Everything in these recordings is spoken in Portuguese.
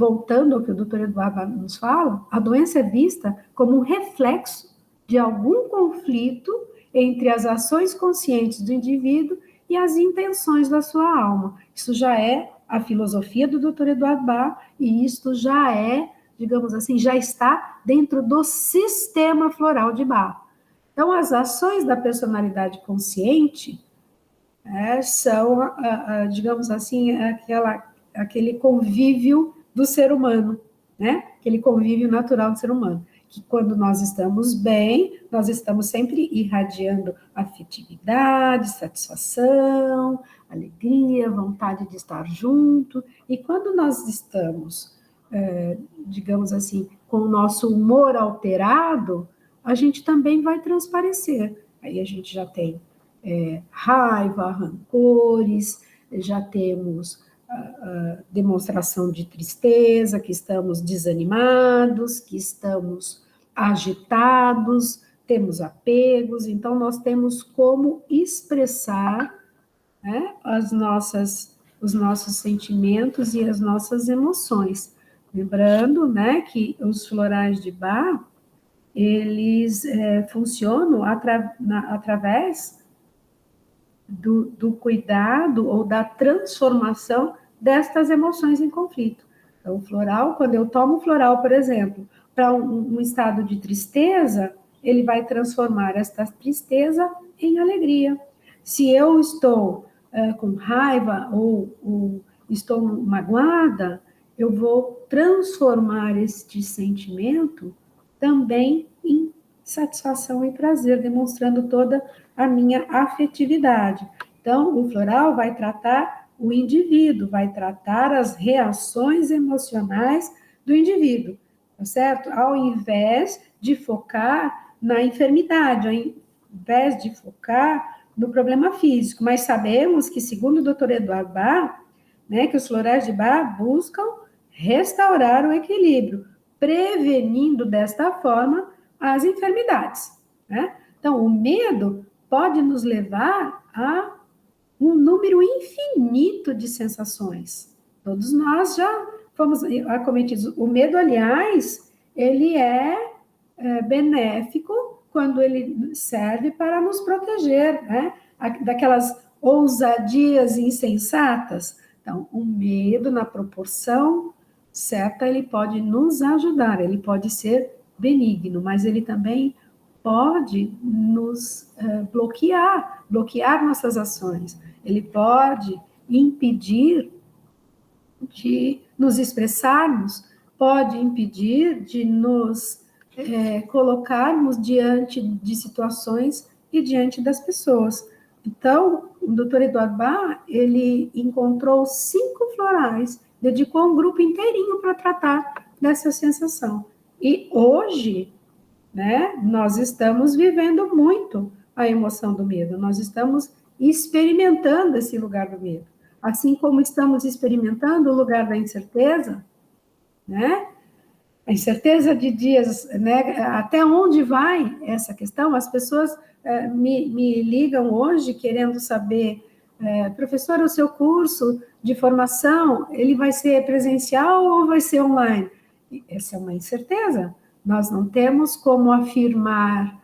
voltando ao que o doutor Eduardo nos fala, a doença é vista como um reflexo de algum conflito entre as ações conscientes do indivíduo e as intenções da sua alma. Isso já é a filosofia do Dr. Eduardo Bach, e isto já é, digamos assim, já está dentro do sistema floral de Bach. Então, as ações da personalidade consciente são, digamos assim, aquele convívio do ser humano, né? Aquele convívio natural do ser humano. Que quando nós estamos bem, nós estamos sempre irradiando afetividade, satisfação, alegria, vontade de estar junto. E quando nós estamos, digamos assim, com o nosso humor alterado, a gente também vai transparecer. Aí a gente já tem raiva, rancores, já temos demonstração de tristeza, que estamos desanimados, que estamos agitados, temos apegos, então nós temos como expressar, né, os nossos sentimentos e as nossas emoções. Lembrando, né, que os florais de Bach, eles funcionam através do cuidado ou da transformação destas emoções em conflito. Então, o floral, quando eu tomo floral, por exemplo, para um estado de tristeza, ele vai transformar esta tristeza em alegria. Se eu estou com raiva ou estou magoada, eu vou transformar este sentimento também em satisfação e prazer, demonstrando toda a minha afetividade. Então, o floral vai tratar o indivíduo, vai tratar as reações emocionais do indivíduo, tá certo? Ao invés de focar na enfermidade, ao invés de focar no problema físico. Mas sabemos que, segundo o Dr. Eduardo Bach, né, que os florais de Bach buscam restaurar o equilíbrio, prevenindo desta forma as enfermidades, né? Então, o medo pode nos levar a um número infinito de sensações. Todos nós já fomos acometidos. O medo, aliás, ele é benéfico quando ele serve para nos proteger, né? Daquelas ousadias insensatas. Então, o medo, na proporção certa, ele pode nos ajudar, ele pode ser benigno, mas ele também pode nos bloquear nossas ações. Ele pode impedir de nos expressarmos, pode impedir de nos colocarmos diante de situações e diante das pessoas. Então, o Dr. Eduardo Bach, ele encontrou 5 florais, dedicou um grupo inteirinho para tratar dessa sensação. E hoje, né, nós estamos vivendo muito a emoção do medo, nós estamos experimentando esse lugar do medo. Assim como estamos experimentando o lugar da incerteza, né? A incerteza de dias, né? Até onde vai essa questão? As pessoas me ligam hoje querendo saber, professor, o seu curso de formação, ele vai ser presencial ou vai ser online? Essa é uma incerteza. Nós não temos como afirmar,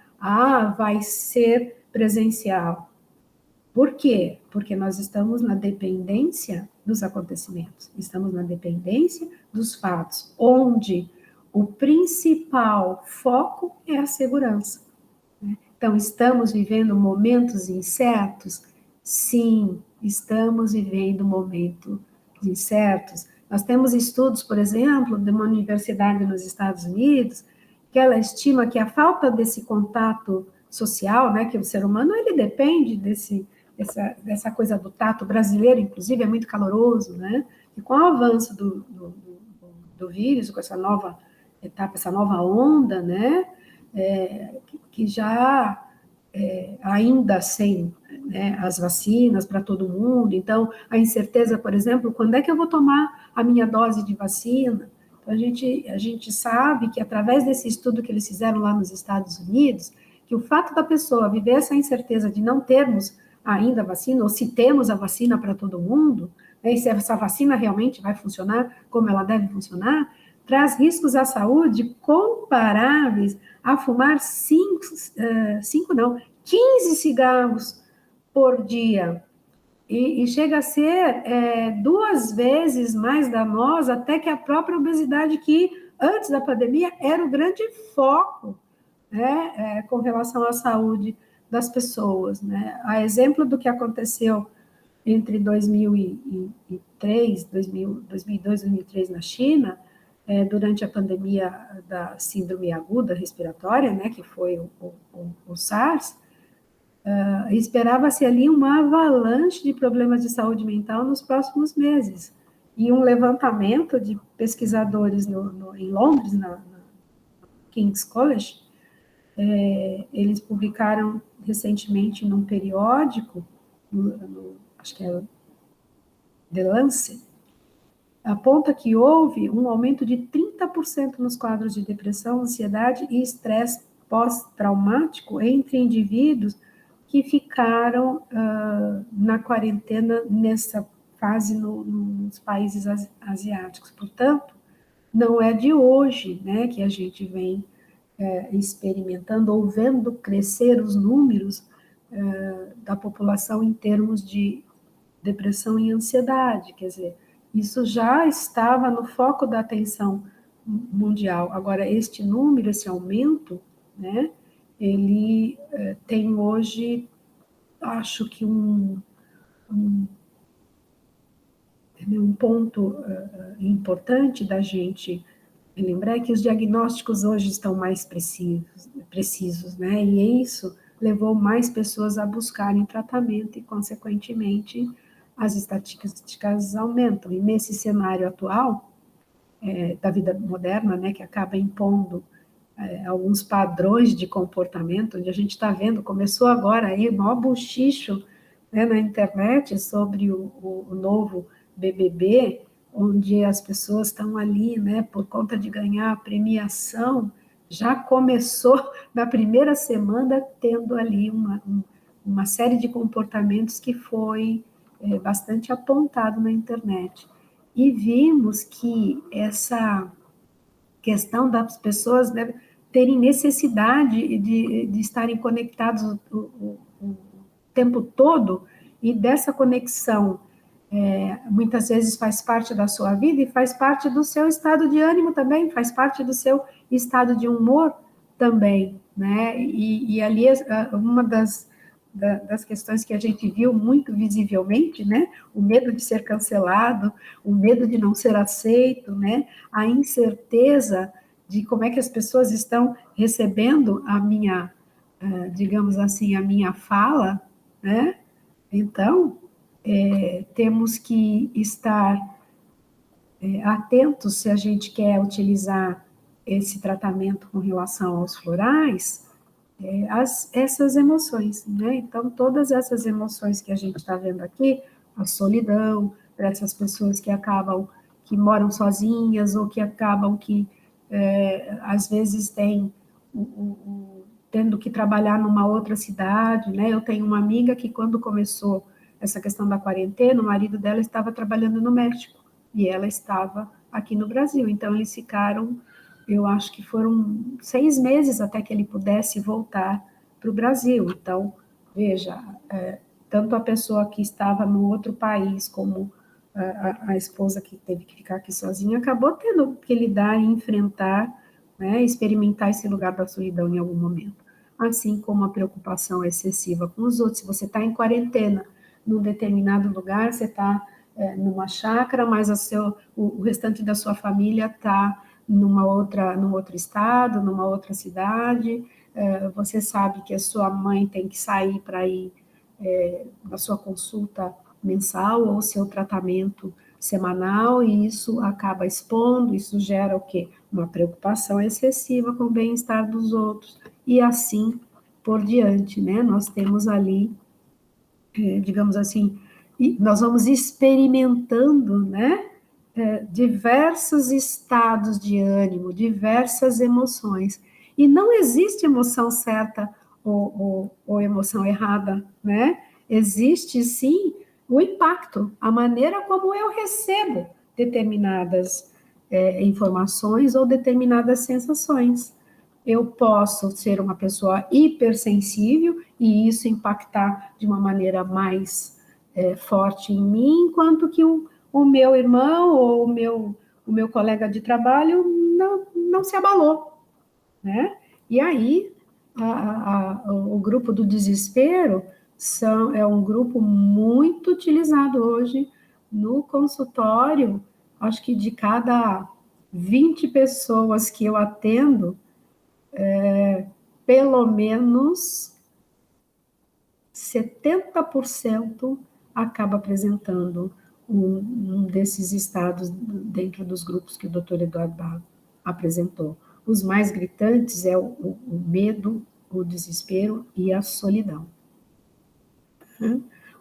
vai ser presencial. Por quê? Porque nós estamos na dependência dos acontecimentos, estamos na dependência dos fatos, onde o principal foco é a segurança. Então, estamos vivendo momentos incertos? Sim, estamos vivendo momentos incertos. Nós temos estudos, por exemplo, de uma universidade nos Estados Unidos, que ela estima que a falta desse contato social, né, que o ser humano, ele depende dessa coisa do tato brasileiro, inclusive, é muito caloroso, né? E com o avanço do vírus, com essa nova etapa, essa nova onda, né? Que já ainda sem, né, as vacinas para todo mundo, então a incerteza, por exemplo, quando é que eu vou tomar a minha dose de vacina? Então, a gente sabe que através desse estudo que eles fizeram lá nos Estados Unidos, que o fato da pessoa viver essa incerteza de não termos ainda a vacina, ou se temos a vacina para todo mundo, e se essa vacina realmente vai funcionar como ela deve funcionar, traz riscos à saúde comparáveis a fumar 15 cigarros por dia. E chega a ser 2 vezes mais danosa até que a própria obesidade, que antes da pandemia era o grande foco, né, com relação à saúde das pessoas, né? A exemplo do que aconteceu entre 2003, 2002, 2003 na China, durante a pandemia da síndrome aguda respiratória, né, que foi o SARS, esperava-se ali uma avalanche de problemas de saúde mental nos próximos meses. E um levantamento de pesquisadores em Londres, na King's College, eles publicaram recentemente num periódico, acho que é The Lancet, aponta que houve um aumento de 30% nos quadros de depressão, ansiedade e estresse pós-traumático entre indivíduos que ficaram na quarentena nessa fase nos países asiáticos. Portanto, não é de hoje, né, que a gente vem experimentando ou vendo crescer os números da população em termos de depressão e ansiedade, quer dizer, isso já estava no foco da atenção mundial. Agora, este número, esse aumento, né, ele tem hoje, acho que um ponto importante da gente lembrar é que os diagnósticos hoje estão mais precisos, né, e isso levou mais pessoas a buscarem tratamento e, consequentemente, as estatísticas aumentam. E nesse cenário atual da vida moderna, né, que acaba impondo alguns padrões de comportamento, onde a gente está vendo, começou agora aí o maior buchicho, né, na internet sobre o novo BBB, onde as pessoas estão ali, né, por conta de ganhar a premiação, já começou na primeira semana tendo ali uma série de comportamentos que foi bastante apontado na internet. E vimos que essa questão das pessoas, né, terem necessidade de estarem conectados o tempo todo, e dessa conexão muitas vezes faz parte da sua vida e faz parte do seu estado de ânimo também, faz parte do seu estado de humor também, né? E ali uma das questões que a gente viu muito visivelmente, né? O medo de ser cancelado, o medo de não ser aceito, né? A incerteza de como é que as pessoas estão recebendo a minha, digamos assim, a minha fala, né? Então, temos que estar atentos se a gente quer utilizar esse tratamento com relação aos florais, essas emoções, né? Então, todas essas emoções que a gente está vendo aqui, a solidão, para essas pessoas que moram sozinhas, ou que acabam às vezes tendo que trabalhar numa outra cidade, né? Eu tenho uma amiga que, quando começou essa questão da quarentena, o marido dela estava trabalhando no México e ela estava aqui no Brasil. Então, eles ficaram, eu acho que foram 6 meses até que ele pudesse voltar para o Brasil. Então, veja, tanto a pessoa que estava no outro país como a esposa que teve que ficar aqui sozinha acabou tendo que lidar e enfrentar, né, experimentar esse lugar da solidão em algum momento. Assim como a preocupação excessiva com os outros. Se você está em quarentena num determinado lugar, você está numa chácara, mas o restante da sua família está num outro estado, numa outra cidade, você sabe que a sua mãe tem que sair para ir na sua consulta mensal ou seu tratamento semanal, e isso acaba expondo, isso gera o quê? Uma preocupação excessiva com o bem-estar dos outros, e assim por diante, né? Nós temos ali, digamos assim, nós vamos experimentando, né? Diversos estados de ânimo, diversas emoções, e não existe emoção certa ou emoção errada, né? Existe, sim, o impacto, a maneira como eu recebo determinadas informações ou determinadas sensações. Eu posso ser uma pessoa hipersensível e isso impactar de uma maneira mais forte em mim, enquanto que o meu irmão ou o meu colega de trabalho não se abalou, né? E aí, o grupo do desespero é um grupo muito utilizado hoje no consultório. Acho que de cada 20 pessoas que eu atendo, pelo menos 70% acaba apresentando um desses estados dentro dos grupos que o Dr. Eduardo Barro apresentou. Os mais gritantes é o medo, o desespero e a solidão.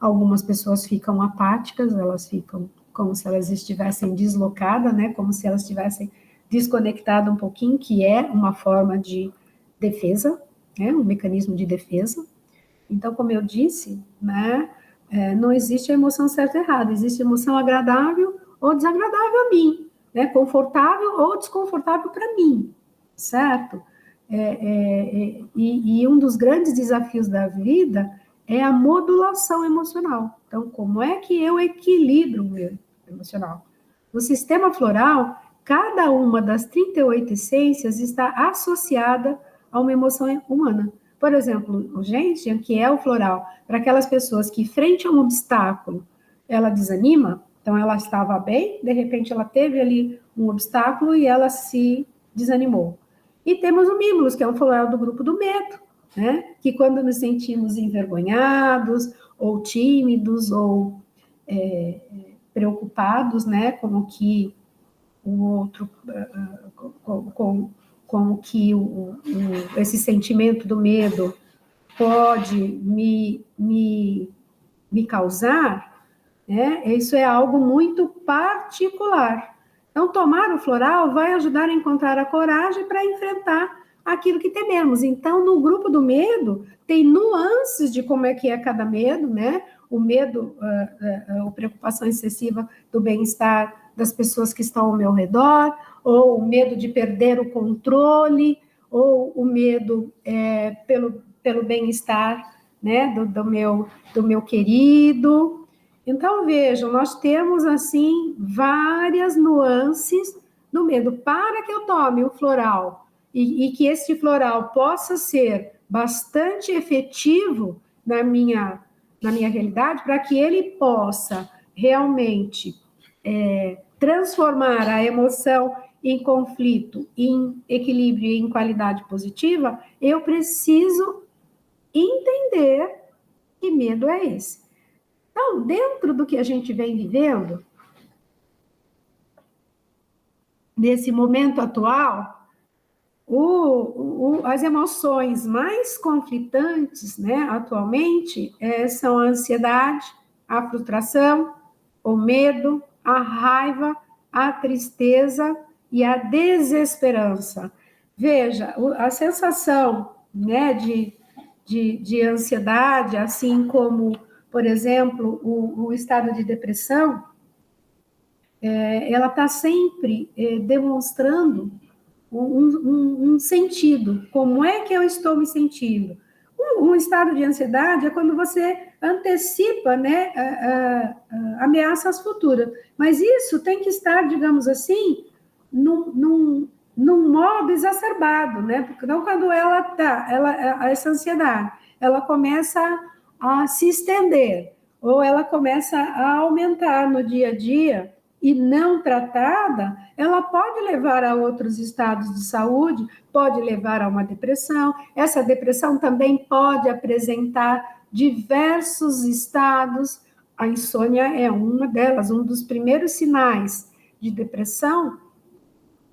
Algumas pessoas ficam apáticas, elas ficam como se elas estivessem deslocadas, né? Como se elas estivessem desconectadas um pouquinho, que é uma forma de defesa, né? Um mecanismo de defesa. Então, como eu disse, né, não existe a emoção certa e errada, existe emoção agradável ou desagradável a mim, né, confortável ou desconfortável para mim, certo? E um dos grandes desafios da vida é a modulação emocional. Então, como é que eu equilibro o meu emocional? No sistema floral, cada uma das 38 essências está associada a uma emoção humana. Por exemplo, o Gentian, que é o floral, para aquelas pessoas que, frente a um obstáculo, ela desanima, então ela estava bem, de repente ela teve ali um obstáculo e ela se desanimou. E temos o Mimulus, que é o floral do grupo do medo, né? Que quando nos sentimos envergonhados, ou tímidos, ou preocupados, né, com o que o outro, com o que esse sentimento do medo pode me causar, né? Isso é algo muito particular. Então, tomar o floral vai ajudar a encontrar a coragem para enfrentar aquilo que tememos. Então, no grupo do medo, tem nuances de como é que é cada medo, né? O medo, a preocupação excessiva do bem-estar das pessoas que estão ao meu redor, ou o medo de perder o controle, ou o medo pelo bem-estar, né, do meu querido. Então, vejam, nós temos, assim, várias nuances do medo. Para que eu tome o floral e que esse floral possa ser bastante efetivo na minha realidade, para que ele possa realmente transformar a emoção em conflito, em equilíbrio e em qualidade positiva, eu preciso entender que medo é esse. Então, dentro do que a gente vem vivendo, nesse momento atual, as emoções mais conflitantes, né, atualmente, são a ansiedade, a frustração, o medo, a raiva, a tristeza e a desesperança. Veja, a sensação, né, de ansiedade, assim como, por exemplo, o estado de depressão, ela está sempre demonstrando um sentido. Como é que eu estou me sentindo? Um estado de ansiedade é quando você antecipa, né, ameaças futuras. Mas isso tem que estar, digamos assim, num modo exacerbado, né? Porque não quando essa ansiedade, ela começa a se estender, ou ela começa a aumentar no dia a dia, e não tratada, ela pode levar a outros estados de saúde, pode levar a uma depressão. Essa depressão também pode apresentar diversos estados. A insônia é uma delas. Um dos primeiros sinais de depressão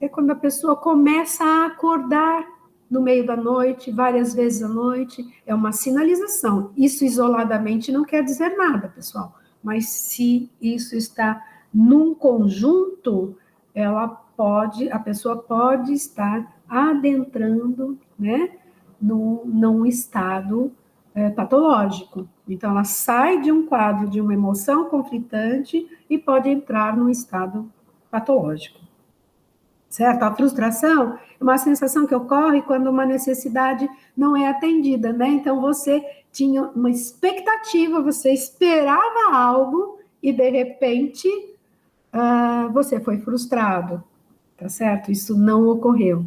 é quando a pessoa começa a acordar no meio da noite, várias vezes à noite. É uma sinalização. Isso isoladamente não quer dizer nada, pessoal. Mas se isso está num conjunto, a pessoa pode estar adentrando, né, num estado patológico. Então, ela sai de um quadro de uma emoção conflitante e pode entrar num estado patológico. Certo? A frustração é uma sensação que ocorre quando uma necessidade não é atendida, né? Então, você tinha uma expectativa, você esperava algo e, de repente, você foi frustrado, tá certo? Isso não ocorreu.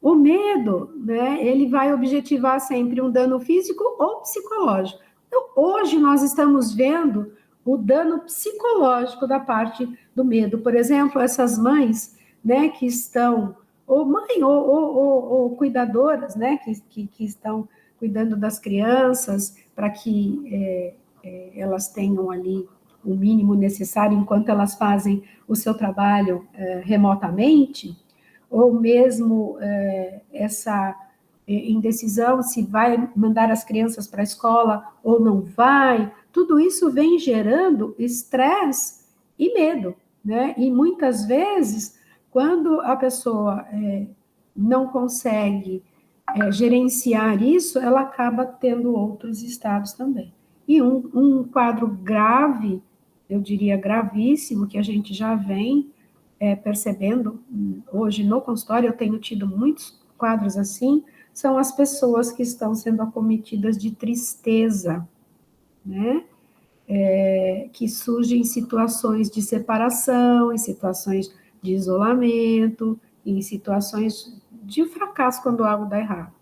O medo, né, ele vai objetivar sempre um dano físico ou psicológico. Então, hoje nós estamos vendo o dano psicológico da parte do medo. Por exemplo, essas mães, né, que estão, ou mãe, ou cuidadoras, né, que estão cuidando das crianças para que elas tenham ali o mínimo necessário enquanto elas fazem o seu trabalho remotamente, ou mesmo essa indecisão se vai mandar as crianças para a escola ou não vai, tudo isso vem gerando estresse e medo, né? E muitas vezes, quando a pessoa não consegue gerenciar isso, ela acaba tendo outros estados também. E um quadro grave, eu diria gravíssimo, que a gente já vem percebendo hoje no consultório, eu tenho tido muitos quadros assim, são as pessoas que estão sendo acometidas de tristeza, né? Que surgem em situações de separação, em situações de isolamento, em situações de fracasso quando algo dá errado.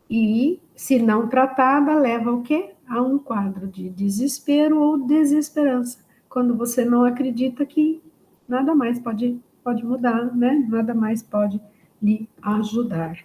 E, se não tratada, leva ao quê? A um quadro de desespero ou desesperança, quando você não acredita que nada mais pode mudar, né? Nada mais pode lhe ajudar.